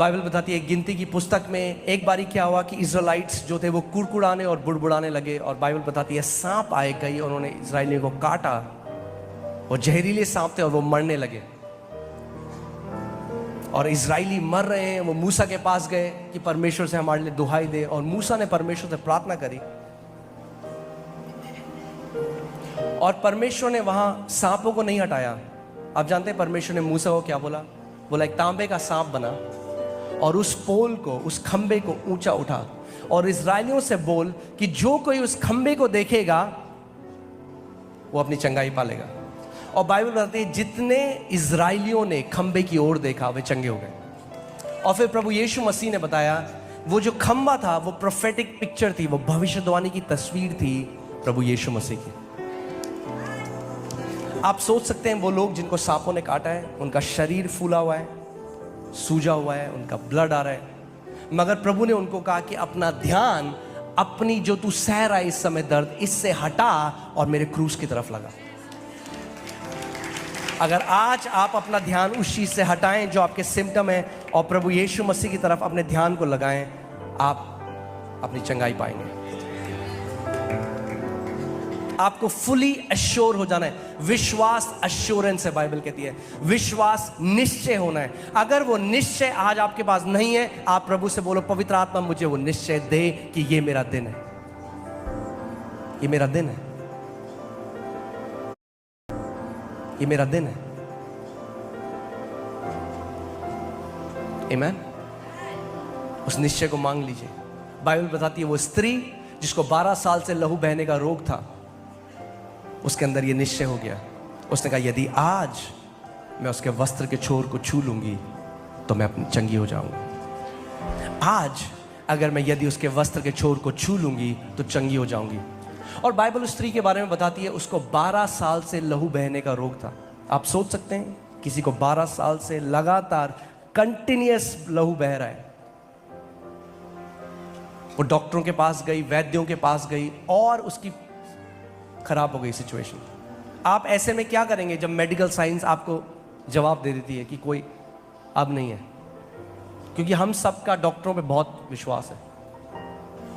Bible बताती है गिनती की पुस्तक में एक बारी क्या हुआ कि इज़राइट्स जो थे वो कुड़कुड़ाने और बुड़बुड़ाने लगे, और बाइबल बताती है सांप आए कई और उन्होंने इज़राइलियों को काटा। वो जहरीले सांप थे और वो मरने लगे, और इज़राइली मर रहे हैं। वो मूसा के पास गए कि परमेश्वर से हमारे लिए दुहाई दे, और मूसा ने परमेश्वर से प्रार्थना करी और परमेश्वर ने वहां सांपों को नहीं हटाया। आप जानते हैं परमेश्वर ने मूसा को क्या बोला? बोला एक तांबे का सांप बना और उस पोल को, उस खंबे को ऊंचा उठा और इज़राइलियों से बोल कि जो कोई उस खंबे को देखेगा वो अपनी चंगाई पालेगा। और बाइबल बताती है जितने इज़राइलियों ने खंबे की ओर देखा वे चंगे हो गए। और फिर प्रभु यीशु मसीह ने बताया वो जो खंबा था वो प्रोफेटिक पिक्चर थी, वो भविष्यवाणी की तस्वीर थी प्रभु यीशु मसीह की। आप सोच सकते हैं वो लोग जिनको सांपों ने काटा है उनका शरीर फूला हुआ है, सूजा हुआ है, उनका ब्लड आ रहा है, मगर प्रभु ने उनको कहा कि अपना ध्यान अपनी जो तू सह रहा है इस समय दर्द, इससे हटा और मेरे क्रूस की तरफ लगा। अगर आज आप अपना ध्यान उस चीज से हटाएं जो आपके सिम्टम है और प्रभु यीशु मसीह की तरफ अपने ध्यान को लगाएं, आप अपनी चंगाई पाएंगे। आपको फुली अश्योर हो जाना है। विश्वास एश्योरेंस है, बाइबल कहती है विश्वास निश्चय होना है। अगर वो निश्चय आज आपके पास नहीं है, आप प्रभु से बोलो पवित्र आत्मा मुझे वो निश्चय दे कि ये मेरा दिन है, ये मेरा दिन है, ये मेरा दिन है। आमीन। उस निश्चय को मांग लीजिए। बाइबल बताती है वो स्त्री जिसको 12 साल से लहू बहने का रोग था, उसके अंदर ये निश्चय हो गया। उसने कहा यदि आज मैं उसके वस्त्र के छोर को छू लूंगी तो मैं अपनी चंगी हो जाऊंगी। आज अगर मैं यदि उसके वस्त्र के छोर को छू लूंगी तो चंगी हो जाऊंगी। और बाइबल उस स्त्री के बारे में बताती है उसको 12 साल से लहू बहने का रोग था। आप सोच सकते हैं किसी को 12 साल से लगातार कंटिन्यूअस लहू बह रहा है। वो डॉक्टरों के पास गई, वैद्यों के पास गई और उसकी खराब हो गई सिचुएशन। आप ऐसे में क्या करेंगे जब मेडिकल साइंस आपको जवाब दे देती है कि कोई अब नहीं है? क्योंकि हम सबका डॉक्टरों पे बहुत विश्वास है,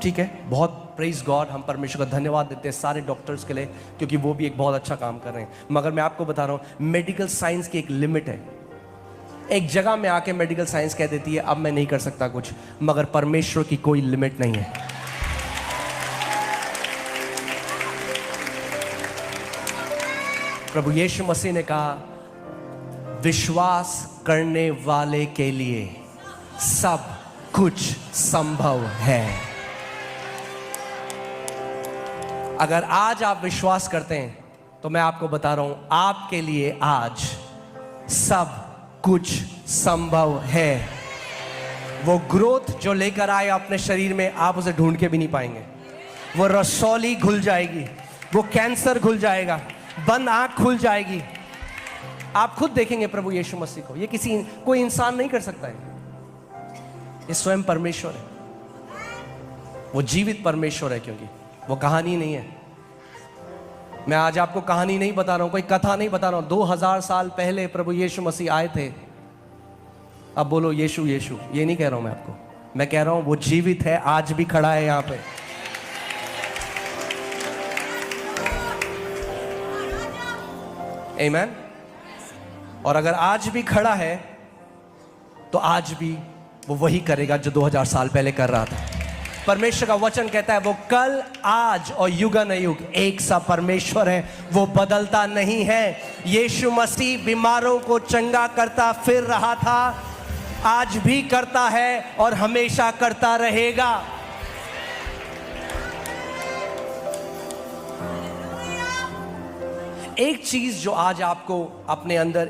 ठीक है, बहुत प्रेज गॉड, हम परमेश्वर का धन्यवाद देते हैं सारे डॉक्टर्स के लिए क्योंकि वो भी एक बहुत अच्छा काम कर रहे हैं। मगर मैं आपको बता रहा हूं मेडिकल साइंस की एक लिमिट है। एक जगह में आके मेडिकल साइंस कह देती है अब मैं नहीं कर सकता कुछ, मगर परमेश्वर की कोई लिमिट नहीं है। प्रभु यीशु मसीह ने कहा विश्वास करने वाले के लिए सब कुछ संभव है। अगर आज आप विश्वास करते हैं तो मैं आपको बता रहा हूं आपके लिए आज सब कुछ संभव है। वो ग्रोथ जो लेकर आए अपने शरीर में आप उसे ढूंढ के भी नहीं पाएंगे। वो रसौली घुल जाएगी, वो कैंसर घुल जाएगा, बंद आंख खुल जाएगी। आप खुद देखेंगे प्रभु यीशु मसीह को। ये कोई इंसान नहीं कर सकता है, ये स्वयं परमेश्वर है। वो जीवित परमेश्वर है, क्योंकि वो कहानी नहीं है। मैं आज आपको कहानी नहीं बता रहा हूं, कोई कथा नहीं बता रहा हूं। 2000 साल पहले प्रभु यीशु मसीह आए थे। अब बोलो यीशु यीशु, ये नहीं कह रहा हूं मैं आपको, मैं कह रहा हूं वो जीवित है, आज भी खड़ा है यहां पे। आमीन। और अगर आज भी खड़ा है तो आज भी वो वही करेगा जो 2000 साल पहले कर रहा था। परमेश्वर का वचन कहता है वो कल, आज और युगानुयुग एक सा परमेश्वर है, वो बदलता नहीं है। यीशु मसीह बीमारों को चंगा करता फिर रहा था, आज भी करता है और हमेशा करता रहेगा। एक चीज जो आज आपको अपने अंदर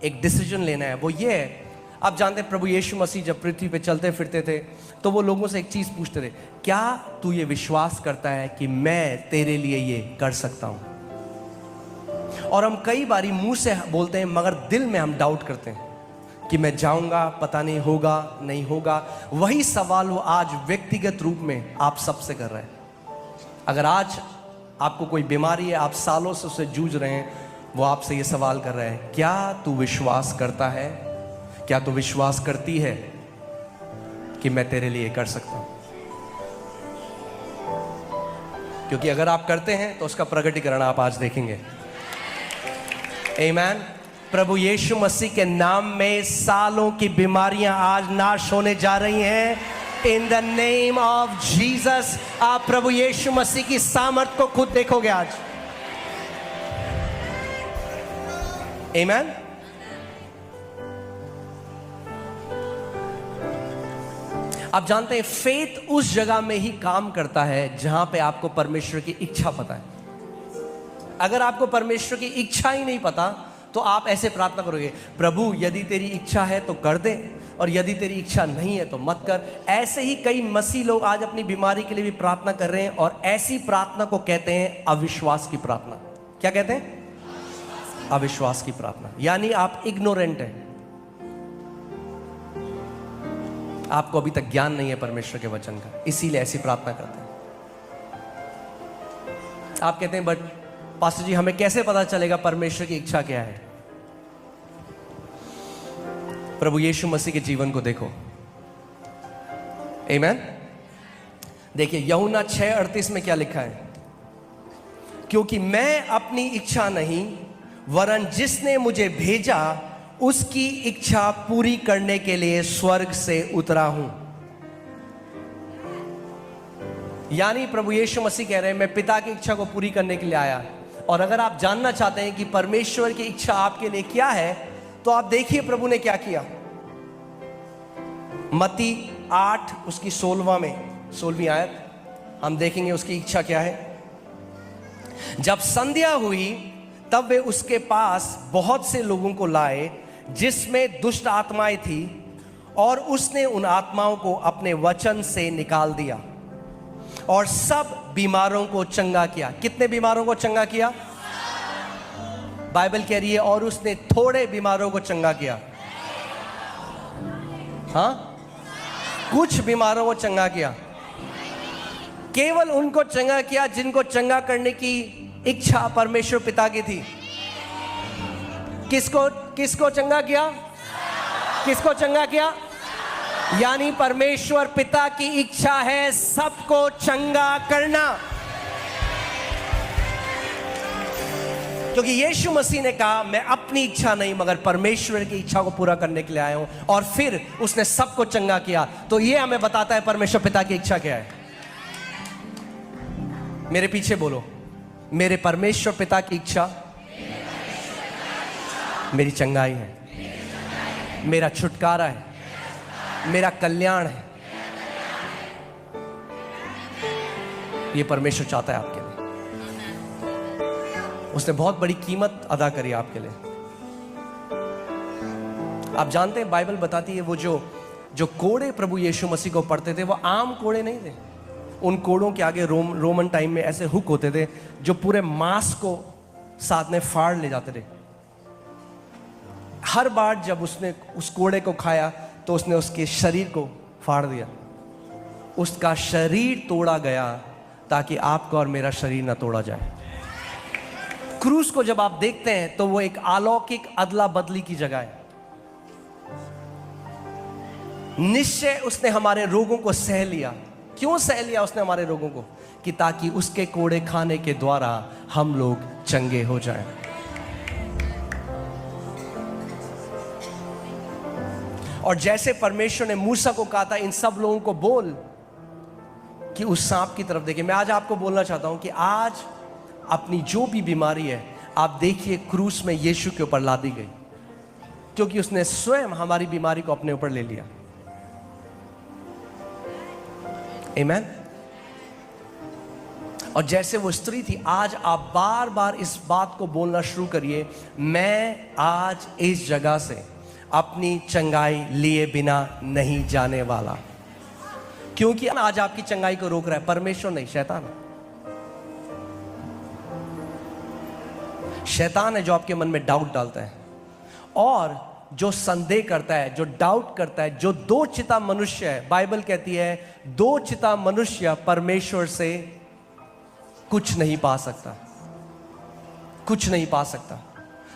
एक डिसीजन लेना है वो ये है, आप जानते हैं प्रभु यीशु मसीह जब पृथ्वी पे चलते फिरते थे तो वो लोगों से एक चीज पूछते थे, क्या तू ये विश्वास करता है कि मैं तेरे लिए ये कर सकता हूं? और हम कई बारी मुंह से बोलते हैं मगर दिल में हम डाउट करते हैं कि मैं जाऊंगा, पता नहीं होगा नहीं होगा। वही सवाल वो आज व्यक्तिगत रूप में आप सबसे कर रहे हैं। अगर आज आपको कोई बीमारी है, आप सालों से उससे जूझ रहे हैं, वो आपसे ये सवाल कर रहे हैं, क्या तू विश्वास करता है? क्या तू विश्वास करती है कि मैं तेरे लिए कर सकता हूं। क्योंकि अगर आप करते हैं तो उसका प्रकटीकरण आप आज देखेंगे। आमीन। प्रभु यीशु मसीह के नाम में सालों की बीमारियां आज नाश होने जा रही हैं। In the name of Jesus. आप प्रभु यीशु मसीह की सामर्थ को खुद देखोगे आज। आमीन। आप जानते हैं फेथ उस जगह में ही काम करता है जहां पे आपको परमेश्वर की इच्छा पता है। अगर आपको परमेश्वर की इच्छा ही नहीं पता तो आप ऐसे प्रार्थना करोगे, प्रभु यदि तेरी इच्छा है तो कर दे, और यदि तेरी इच्छा नहीं है तो मत कर। ऐसे ही कई मसीह लोग आज अपनी बीमारी के लिए भी प्रार्थना कर रहे हैं, और ऐसी प्रार्थना को कहते हैं अविश्वास की प्रार्थना। क्या कहते हैं? अविश्वास की प्रार्थना। यानी आप इग्नोरेंट हैं, आपको अभी तक ज्ञान नहीं है परमेश्वर के वचन का, इसीलिए ऐसी प्रार्थना करते हैं। आप कहते हैं बट पास्टर जी हमें कैसे पता चलेगा परमेश्वर की इच्छा क्या है? प्रभु यीशु मसीह के जीवन को देखो। आमीन। देखिए यूहन्ना 6:38 में क्या लिखा है? क्योंकि मैं अपनी इच्छा नहीं वरन जिसने मुझे भेजा उसकी इच्छा पूरी करने के लिए स्वर्ग से उतरा हूं। यानी प्रभु यीशु मसीह कह रहे हैं मैं पिता की इच्छा को पूरी करने के लिए आया। और अगर आप जानना चाहते हैं कि परमेश्वर की इच्छा आपके लिए क्या है तो आप देखिए प्रभु ने क्या किया। मत्ती 8 उसकी 16वीं आयत हम देखेंगे उसकी इच्छा क्या है। जब संध्या हुई तब वे उसके पास बहुत से लोगों को लाए जिसमें दुष्ट आत्माएं थी, और उसने उन आत्माओं को अपने वचन से निकाल दिया और सब बीमारों को चंगा किया। कितने बीमारों को चंगा किया? बाइबल कह रही है और उसने थोड़े बीमारों को चंगा किया। हाँ, कुछ बीमारों को चंगा किया। केवल उनको चंगा किया जिनको चंगा करने की इच्छा परमेश्वर पिता की थी। किसको चंगा किया? किसको चंगा किया? यानी परमेश्वर पिता की इच्छा है सबको चंगा करना। क्योंकि यीशु मसीह ने कहा मैं अपनी इच्छा नहीं मगर परमेश्वर की इच्छा को पूरा करने के लिए आया हूं, और फिर उसने सबको चंगा किया। तो यह हमें बताता है परमेश्वर पिता की इच्छा क्या है। मेरे पीछे बोलो, मेरे परमेश्वर पिता की इच्छा मेरी चंगाई है, मेरा छुटकारा है, मेरा कल्याण है। ये परमेश्वर चाहता है आपके लिए। उसने बहुत बड़ी कीमत अदा करी आपके लिए। आप जानते हैं बाइबल बताती है वो जो कोड़े प्रभु यीशु मसीह को पढ़ते थे वो आम कोड़े नहीं थे। उन कोड़ों के आगे रोमन टाइम में ऐसे हुक होते थे जो पूरे मांस को साथ में फाड़ ले जाते थे। हर बार जब उसने उस कोड़े को खाया तो उसने उसके शरीर को फाड़ दिया। उसका शरीर तोड़ा गया ताकि आपका और मेरा शरीर ना तोड़ा जाए। क्रूस को जब आप देखते हैं तो वो एक अलौकिक अदला बदली की जगह है। निश्चय उसने हमारे रोगों को सह लिया। क्यों सह लिया उसने हमारे रोगों को? कि ताकि उसके कोड़े खाने के द्वारा हम लोग चंगे हो जाएं। और जैसे परमेश्वर ने मूसा को कहा था इन सब लोगों को बोल कि उस सांप की तरफ देखे, मैं आज आपको बोलना चाहता हूं कि आज अपनी जो भी बीमारी है आप देखिए क्रूस में यीशु के ऊपर ला दी गई, क्योंकि उसने स्वयं हमारी बीमारी को अपने ऊपर ले लिया। आमीन। और जैसे वो स्त्री थी, आज आप बार बार इस बात को बोलना शुरू करिए, मैं आज इस जगह से अपनी चंगाई लिए बिना नहीं जाने वाला। क्योंकि आज आपकी चंगाई को रोक रहा है परमेश्वर नहीं, शैतान। शैतान है जो आपके मन में डाउट डालता है, और जो संदेह करता है, जो डाउट करता है, जो दो चिता मनुष्य है। बाइबल कहती है दो चिता मनुष्य परमेश्वर से कुछ नहीं पा सकता, कुछ नहीं पा सकता।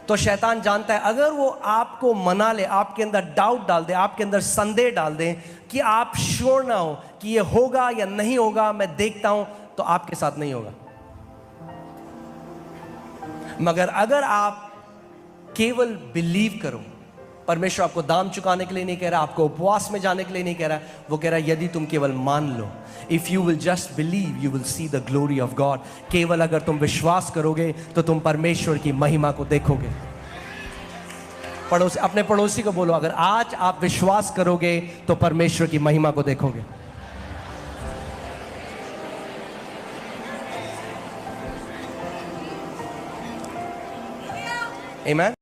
तो शैतान जानता है अगर वो आपको मना ले, आपके अंदर डाउट डाल दे, आपके अंदर संदेह डाल दे कि आप श्योर ना हो कि ये होगा या नहीं होगा, मैं देखता हूं, तो आपके साथ नहीं होगा। मगर अगर आप केवल बिलीव करो, परमेश्वर आपको दाम चुकाने के लिए नहीं कह रहा, आपको उपवास में जाने के लिए नहीं कह रहा, वो कह रहा है यदि तुम केवल मान लो, if you will just believe you will see the glory of God. केवल अगर तुम विश्वास करोगे तो तुम परमेश्वर की महिमा को देखोगे। पड़ोसी, अपने पड़ोसी को बोलो, अगर आज आप विश्वास करोगे तो परमेश्वर की महिमा को देखोगे। आमीन।